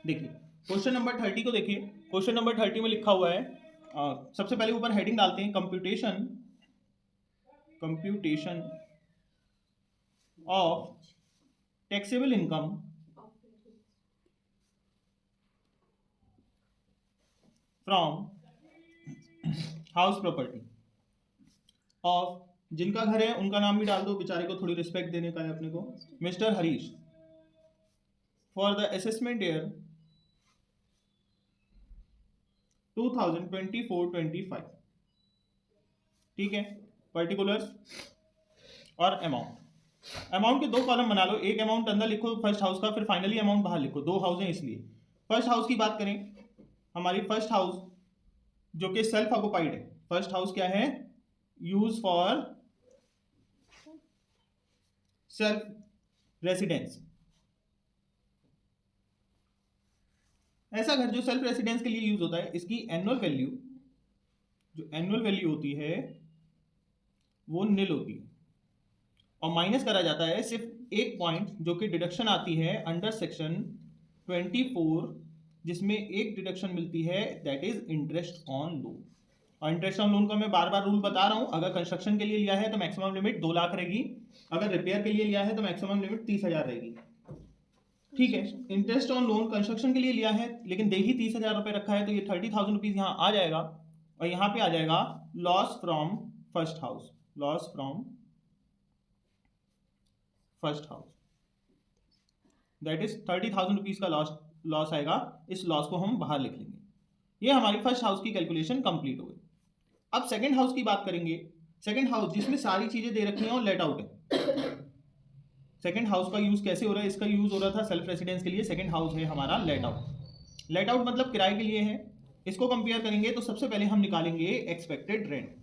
देखिए question number 30 को देखिए। क्वेश्चन नंबर 30 में लिखा हुआ है, सबसे पहले ऊपर हेडिंग डालते हैं computation of taxable income from house property of, जिनका घर है उनका नाम भी डाल दो, बेचारे को थोड़ी रिस्पेक्ट देने का है अपने को, mister Harish, for the assessment year 2024-25। ठीक है, पर्टिकुलर्स और अमाउंट के दो कॉलम बना लो, एक अमाउंट अंदर लिखो फर्स्ट हाउस का, फिर फाइनली अमाउंट बाहर लिखो, दो हाउस हैं इसलिए। फर्स्ट हाउस की बात करें, हमारी फर्स्ट हाउस जो कि सेल्फ ऑक्युपाइड है, फर्स्ट हाउस क्या है, यूज फॉर सेल्फ रेसिडेंस। ऐसा घर जो सेल्फ रेसिडेंस के लिए यूज होता है, इसकी एनुअल वैल्यू, जो एनुअल वैल्यू होती है वो निल होती है और माइनस करा जाता है सिर्फ एक पॉइंट जो कि डिडक्शन आती है अंडर सेक्शन 24, जिसमें एक डिडक्शन मिलती है, that is interest on loan. और इंटरेस्ट ऑन लोन का मैं बार बार रूल बता रहा हूं, अगर कंस्ट्रक्शन के लिए लिया है तो मैक्सिमम लिमिट 2 लाख रहेगी, अगर रिपेयर के लिए लिया है तो मैक्सिमम लिमिट 30,000 रहेगी। ठीक है, इंटरेस्ट ऑन लोन कंस्ट्रक्शन के लिए लिया है लेकिन दे ही 30,000 रुपए रखा है, तो ये 30,000 रुपीज यहाँ आ जाएगा और यहाँ पे आ जाएगा loss from first house, loss from first house, that is 30,000 rupees का लॉस आएगा। इस लॉस को हम बाहर लिख लेंगे। ये हमारी फर्स्ट हाउस की कैलकुलेशन कंप्लीट हो गई। अब सेकंड हाउस की बात करेंगे। सेकंड हाउस जिसमें सारी चीजें दे रखी हैं और लेट आउट है। सेकंड हाउस का यूज कैसे हो रहा है, इसका यूज हो रहा था सेल्फ रेसिडेंस के लिए, सेकंड हाउस है हमारा लेट आउट। लेट आउट मतलब किराए के लिए है। इसको कंपेयर करेंगे तो सबसे पहले हम निकालेंगे एक्सपेक्टेड रेंट।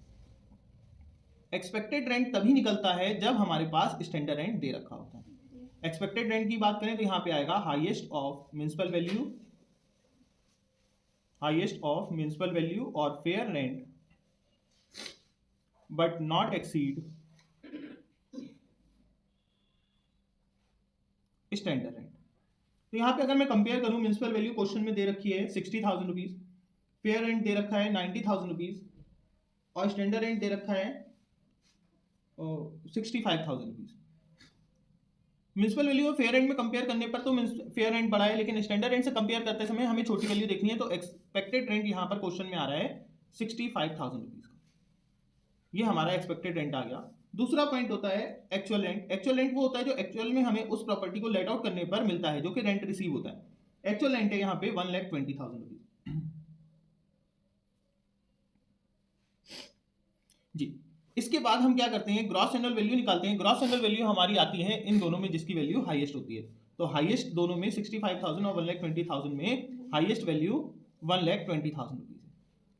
एक्सपेक्टेड रेंट तभी निकलता है जब हमारे पास स्टैंडर्ड रेंट दे रखा होता है। एक्सपेक्टेड रेंट की बात करें तो यहाँ पे आएगा highest of municipal value, highest of municipal value और fair rent but not exceed standard rent. तो यहाँ पे अगर मैं कंपेयर करूं, म्युनिसिपल वैल्यू क्वेश्चन में दे रखी है 60,000 रुपीज, फेयर रेंट दे रखा है 90,000 रुपीज और स्टैंडर्ड रेंट दे रखा है 65,000 रुपीज। म्युनिसिपल वैल्यू और फेयर रेंट में कंपेयर करने पर तो फेयर रेंट बड़ा है, लेकिन स्टैंडर्ड रेंट से कंपेयर करते समय हमें छोटी वैल्यू देखनी है, तो एक्सपेक्टेड रेंट यहाँ पर क्वेश्चन में आ रहा है 65,000 रुपीज का। ये हमारा एक्सपेक्टेड रेंट आ गया। दूसरा पॉइंट होता है एक्चुअल रेंट। एक्चुअल रेंट वो होता है जो एक्चुअल में हमें उस प्रॉपर्टी को लेट आउट करने पर मिलता है, जो कि रेंट रिसीव होता है। एक्चुअल रेंट है यहाँ पे 1,20,000 रुपीज जी। इसके बाद हम क्या करते हैं, ग्रॉस एनुअल वैल्यू निकालते हैं। ग्रॉस एनुअल वैल्यू हमारी आती है इन दोनों में जिसकी वैल्यू हाईएस्ट होती है। तो हाईएस्ट दोनों में 65,000 और 1,20,000 में हाईएस्ट वैल्यू 1,20,000 रुपीज है।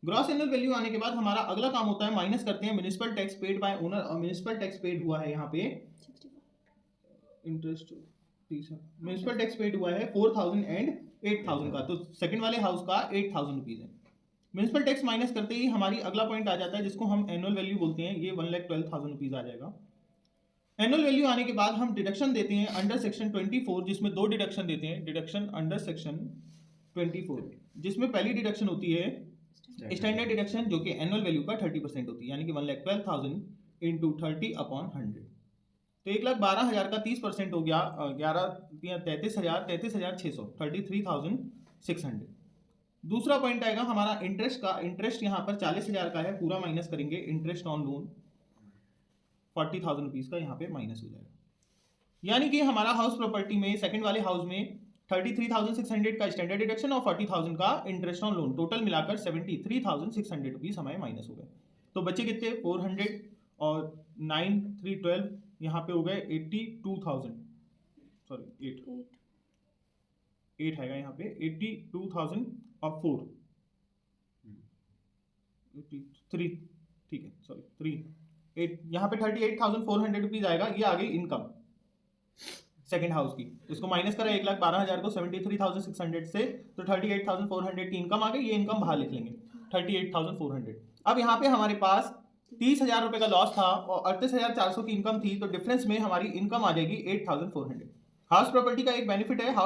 ग्रॉस एनुअल वैल्यू आने के बाद हमारा अगला काम होता है, माइनस करते हैं municipal tax paid by owner. और म्युनिसिपल टैक्स पेड हुआ है यहाँ पे इंटरेस्ट, म्युनिसिपल टैक्स पेड हुआ है 4,000 एंड 8,000 का, तो सेकंड वाले हाउस का 8,000 रुपीज है। म्युनिसिपल टैक्स माइनस करते ही हमारी अगला पॉइंट आ जाता है जिसको हम एनुअल वैल्यू बोलते हैं, ये 1,12,000 रुपीज आ जाएगा। एनुअल वैल्यू आने के बाद हम डिडक्शन देते हैं अंडर सेक्शन 24, जिसमें 2 डिडक्शन देते हैं। डिडक्शन अंडर सेक्शन 24, जिसमें पहली डिडक्शन होती है स्टैंडर्ड डिडक्शन, जो कि एनुअल वैल्यू का 30% होती है, यानी कि 1,12,000 इंटू 30/100। तो 1,12,000 का 30% हो गया 33,600, 33,600। दूसरा पॉइंट आएगा हमारा इंटरेस्ट का। इंटरेस्ट यहाँ पर 40,000 का है, पूरा माइनस करेंगे। इंटरेस्ट ऑन लोन 40,000 रुपीज का यहाँ पे माइनस हो जाएगा, यानी कि हमारा हाउस प्रॉपर्टी में सेकंड वाले हाउस में 33,600 का स्टैंडर्ड डिडक्शन और 40,000 का इंटरेस्ट ऑन लोन, टोटल मिलाकर 73,600 रुपीज हमारे माइनस हो गए। तो बचे कितने, 400 और 9 3 12, यहाँ पे हो गए 82,000, सॉरी 8 आएगा यहाँ पे 82,000 और 4 83, ठीक है सॉरी 3 8, यहाँ पे 38,400 रुपीज आएगा। ये आ गई इनकम सेकंड हाउस की। इसको माइनस करें 1,12,000 को 73,600 से, तो 38,400 की इनकम आ गई। ये इनकम बाहर लिख लेंगे 38,400। अब यहाँ पे हमारे पास 30,000 रुपए का लॉस था और 38,400 की इनकम थी, तो डिफरेंस में हमारी इनकम आ जाएगी 8,400। हाउस प्रॉपर्टी का एक बेनिफिट है, हाउस